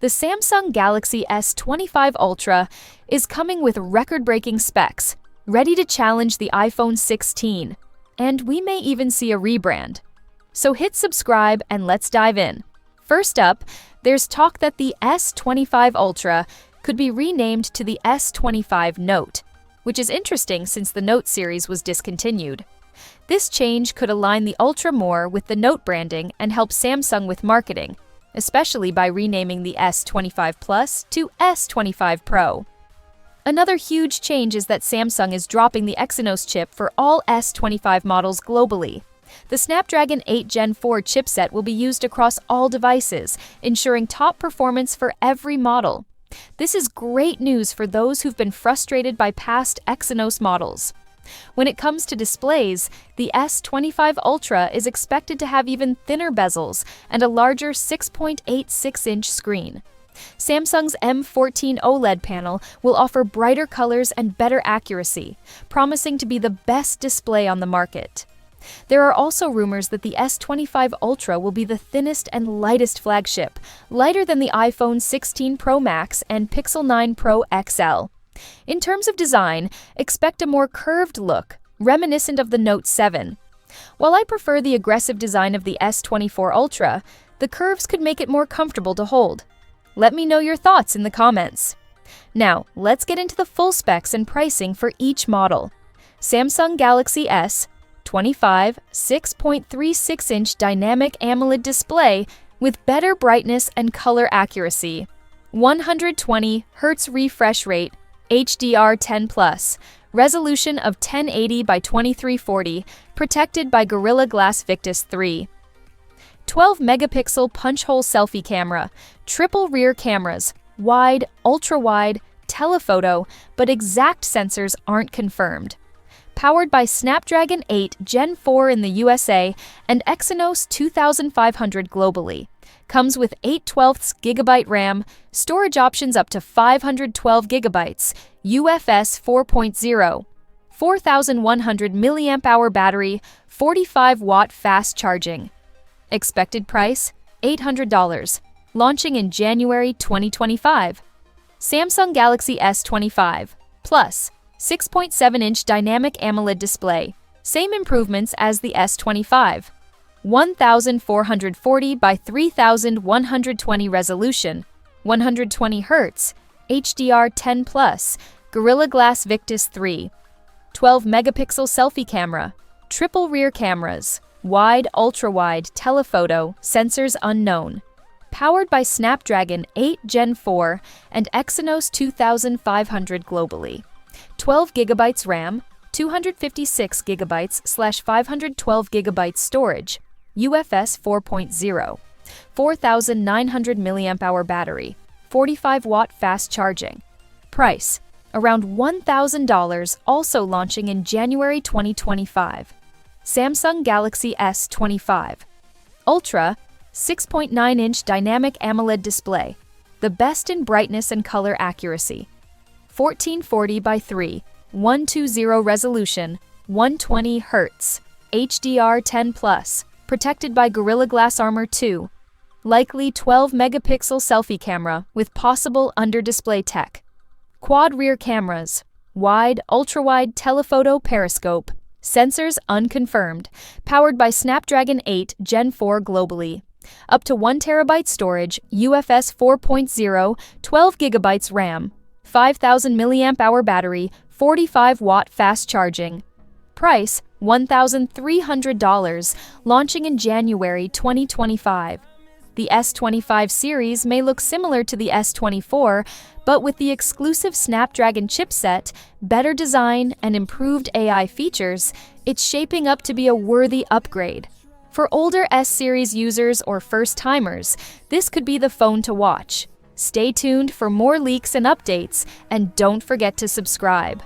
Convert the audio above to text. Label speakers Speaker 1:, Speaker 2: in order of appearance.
Speaker 1: The Samsung Galaxy S25 Ultra is coming with record-breaking specs, ready to challenge the iPhone 16, and we may even see a rebrand. So hit subscribe and let's dive in. First up, there's talk that the S25 Ultra could be renamed to the S25 Note, which is interesting since the Note series was discontinued. This change could align the Ultra more with the Note branding and help Samsung with marketing, especially by renaming the S25 Plus to S25 Pro. Another huge change is that Samsung is dropping the Exynos chip for all S25 models globally. The Snapdragon 8 Gen 4 chipset will be used across all devices, ensuring top performance for every model. This is great news for those who've been frustrated by past Exynos models. When it comes to displays, the S25 Ultra is expected to have even thinner bezels and a larger 6.86-inch screen. Samsung's M14 OLED panel will offer brighter colors and better accuracy, promising to be the best display on the market. There are also rumors that the S25 Ultra will be the thinnest and lightest flagship, lighter than the iPhone 16 Pro Max and Pixel 9 Pro XL. In terms of design, expect a more curved look, reminiscent of the Note 7. While I prefer the aggressive design of the S24 Ultra, the curves could make it more comfortable to hold. Let me know your thoughts in the comments. Now, let's get into the full specs and pricing for each model. Samsung Galaxy S25 6.36-inch dynamic AMOLED display with better brightness and color accuracy. 120 Hz refresh rate, HDR10+, resolution of 1080 by 2340, protected by Gorilla Glass Victus 3. 12-megapixel punch-hole selfie camera, triple rear cameras, wide, ultra-wide, telephoto, but exact sensors aren't confirmed. Powered by Snapdragon 8 Gen 4 in the USA and Exynos 2500 globally. Comes with 8/12 GB RAM, storage options up to 512 GB, UFS 4.0, 4100 mAh battery, 45-watt fast charging. Expected price, $800, launching in January 2025. Samsung Galaxy S25 Plus, 6.7-inch dynamic AMOLED display, same improvements as the S25. 1440 by 3120 resolution, 120 Hz, HDR10+, Gorilla Glass Victus 3, 12-megapixel selfie camera, triple rear cameras, wide, ultra-wide, telephoto, sensors unknown. Powered by Snapdragon 8 Gen 4 and Exynos 2500 globally. 12 GB RAM, 256 GB/512 GB storage, UFS 4.0, 4900 mAh battery, 45-watt fast charging. Price, around $1,000, also launching in January 2025. Samsung Galaxy S25 Ultra, 6.9-inch dynamic AMOLED display, the best in brightness and color accuracy. 1440 by 3120 resolution, 120 Hz, HDR10+, protected by Gorilla Glass Armor 2. Likely 12-megapixel selfie camera with possible under-display tech. Quad rear cameras, wide, ultra-wide telephoto periscope, sensors unconfirmed, powered by Snapdragon 8 Gen 4 globally. Up to 1 TB storage, UFS 4.0, 12 GB RAM, 5000 mAh battery, 45-watt fast charging. Price, $1,300, launching in January 2025. The S25 series may look similar to the S24, but with the exclusive Snapdragon chipset, better design, and improved AI features, it's shaping up to be a worthy upgrade. For older S-series users or first-timers, this could be the phone to watch. Stay tuned for more leaks and updates, and don't forget to subscribe.